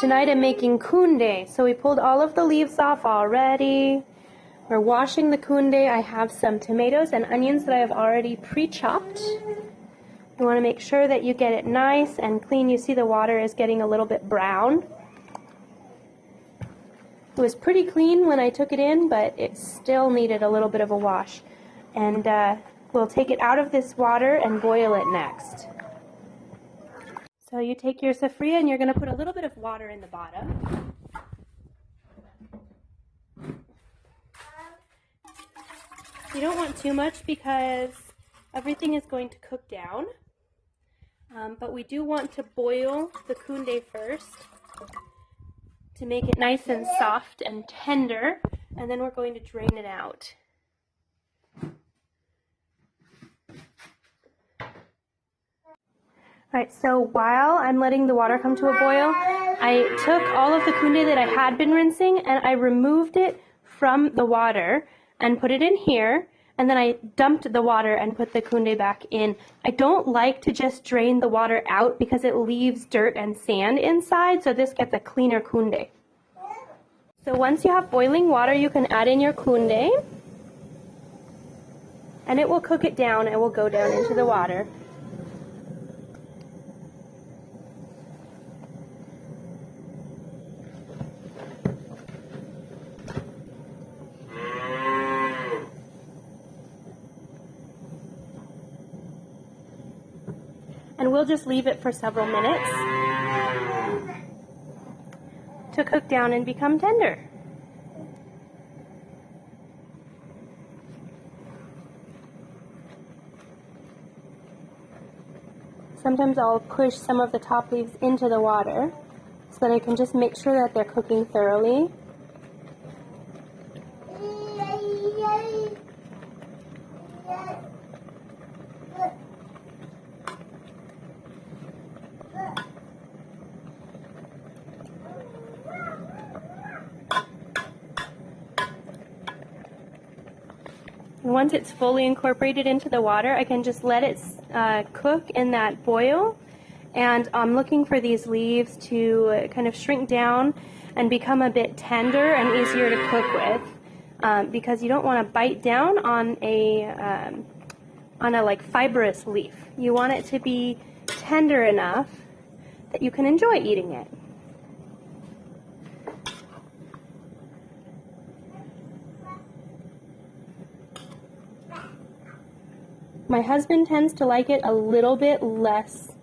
Tonight I'm making kunde. So we pulled all of the leaves off already. We're washing the kunde. I have some tomatoes and onions that I have already pre-chopped. You want to make sure that you get it nice and clean. You see the water is getting a little bit brown. It was pretty clean when I took it in, but it still needed a little bit of a wash. And we'll take it out of this water and boil it next. So you take your safria and you're going to put a little bit of water in the bottom. You don't want too much because everything is going to cook down. But we do want to boil the kunde first to make it nice and soft and tender, and then we're going to drain it out. Alright, so while I'm letting the water come to a boil, I took all of the kunde that I had been rinsing and I removed it from the water and put it in here. And then I dumped the water and put the kunde back in. I don't like to just drain the water out because it leaves dirt and sand inside, so this gets a cleaner kunde. So once you have boiling water, you can add in your kunde, and it will cook it down. It will go down into the water. And we'll just leave it for several minutes to cook down and become tender. Sometimes I'll push some of the top leaves into the water so that I can just make sure that they're cooking thoroughly. Once it's fully incorporated into the water, I can just let it cook in that boil. And I'm looking for these leaves to kind of shrink down and become a bit tender and easier to cook with, because you don't want to bite down on a like fibrous leaf. You want it to be tender enough that you can enjoy eating it. My husband tends to like it a little bit less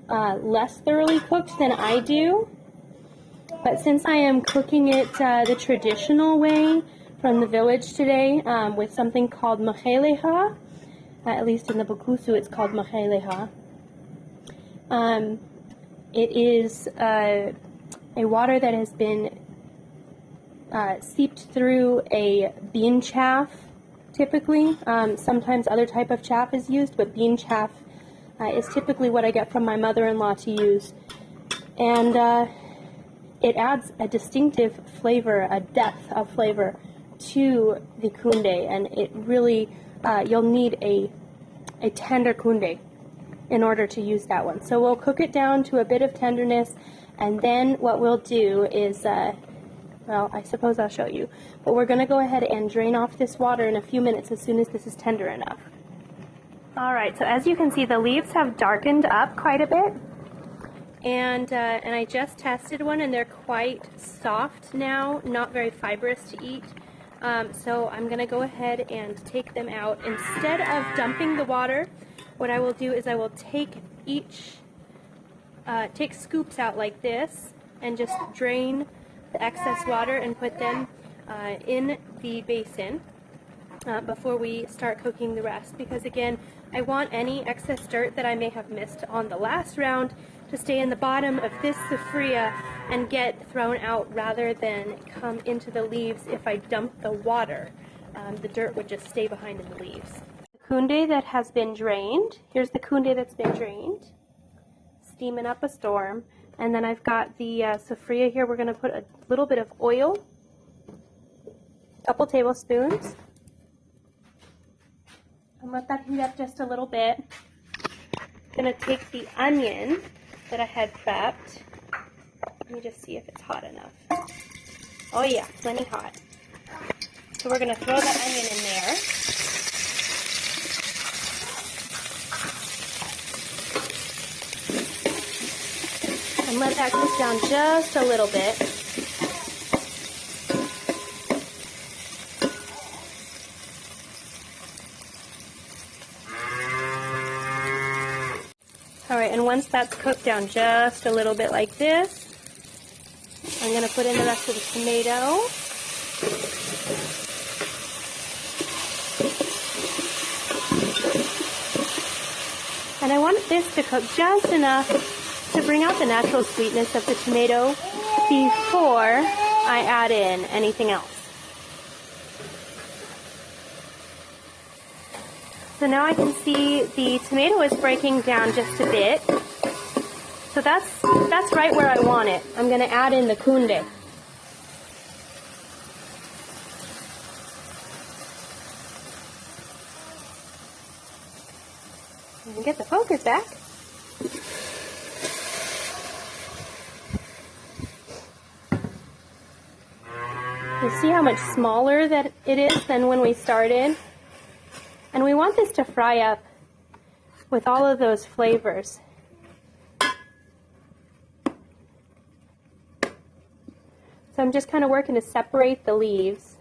thoroughly cooked than I do. But since I am cooking it the traditional way from the village today with something called Mukhelekha, at least in the Mzunkusu it's called Mukhelekha. It is a water that has been seeped through a bean chaff. Typically, sometimes other type of chaff is used, but bean chaff is typically what I get from my mother-in-law to use. And it adds a distinctive flavor, a depth of flavor to the kunde, and it really, you'll need a tender kunde in order to use that one. So we'll cook it down to a bit of tenderness, and then what we'll do is well, I suppose I'll show you. But we're going to go ahead and drain off this water in a few minutes as soon as this is tender enough. Alright, so as you can see, the leaves have darkened up quite a bit. And I just tested one, and they're quite soft now, not very fibrous to eat. So I'm going to go ahead and take them out. Instead of dumping the water, what I will do is I will take take scoops out like this and just drain the excess water and put them in the basin before we start cooking the rest, because again, I want any excess dirt that I may have missed on the last round to stay in the bottom of this safria and get thrown out rather than come into the leaves. If I dump the water, the dirt would just stay behind in the leaves. The kunde that has been drained, here's the kunde that's been drained, steaming up a storm. And then I've got the safria here. We're going to put a little bit of oil, a couple tablespoons, and let that heat up just a little bit. I'm going to take the onion that I had prepped, Let me just see if it's hot enough. Oh yeah, plenty hot. So we're going to throw that onion in there. And let that cook down just a little bit. Alright, and once that's cooked down just a little bit like this, I'm going to put in the rest of the tomato. And I want this to cook just enough to bring out the natural sweetness of the tomato before I add in anything else. So now I can see the tomato is breaking down just a bit. So that's right where I want it. I'm going to add in the kunde. And get the focus back. You see how much smaller that it is than when we started? And we want this to fry up with all of those flavors. So I'm just kind of working to separate the leaves.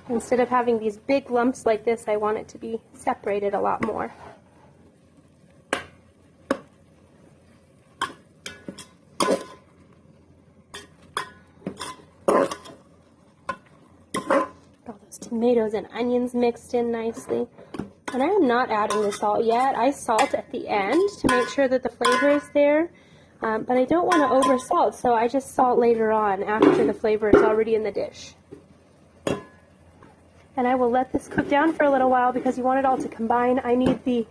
Instead of having these big lumps like this, I want it to be separated a lot more. All those tomatoes and onions mixed in nicely. And I am not adding the salt yet. I salt at the end to make sure that the flavor is there. But I don't want to over salt, so I just salt later on after the flavor is already in the dish. And I will let this cook down for a little while because you want it all to combine. I need the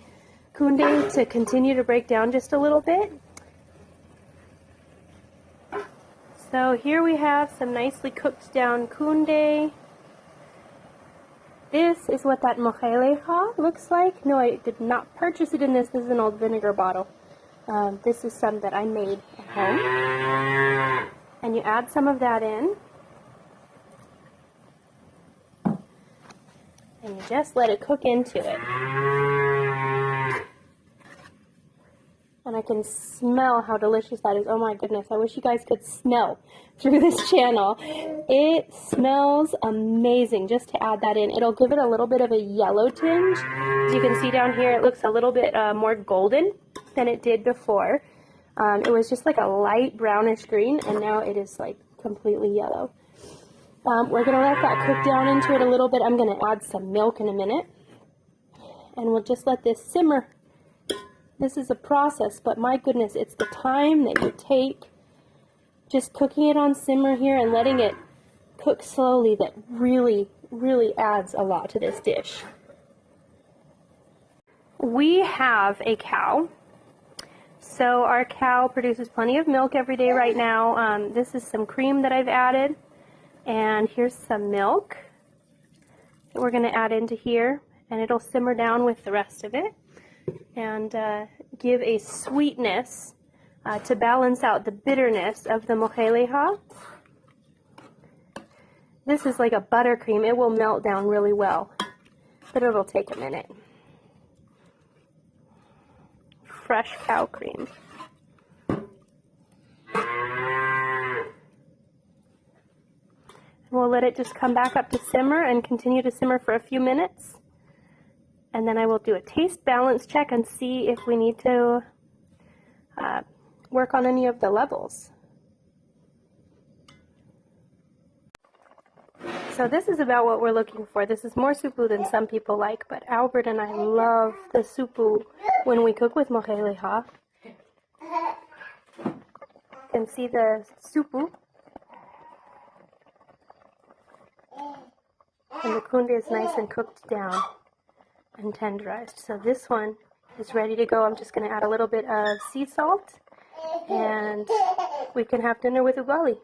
kunde to continue to break down just a little bit. So here we have some nicely cooked down kunde. This is what that Mukhelekha looks like. No, I did not purchase it in this. This is an old vinegar bottle. This is some that I made at home. And you add some of that in. And you just let it cook into it. And I can smell how delicious that is. Oh my goodness, I wish you guys could smell through this channel. It smells amazing just to add that in. It'll give it a little bit of a yellow tinge. As you can see down here, it looks a little bit more golden than it did before. It was just like a light brownish green, and now it is like completely yellow. We're going to let that cook down into it a little bit. I'm going to add some milk in a minute. And we'll just let this simmer. This is a process, but my goodness, it's the time that you take just cooking it on simmer here and letting it cook slowly that really, really adds a lot to this dish. We have a cow. So our cow produces plenty of milk every day right now. This is some cream that I've added. And here's some milk that we're going to add into here, and it'll simmer down with the rest of it and give a sweetness to balance out the bitterness of the Mukhelekha. This is like a buttercream. It will melt down really well, but it'll take a minute. Fresh cow cream. We'll let it just come back up to simmer and continue to simmer for a few minutes. And then I will do a taste balance check and see if we need to work on any of the levels. So this is about what we're looking for. This is more supu than some people like, but Albert and I love the supu when we cook with Mukhelekha. You can see the supu. And the kunde is nice and cooked down. and tenderized. So this one is ready to go. I'm just going to add a little bit of sea salt, and we can have dinner with ugali.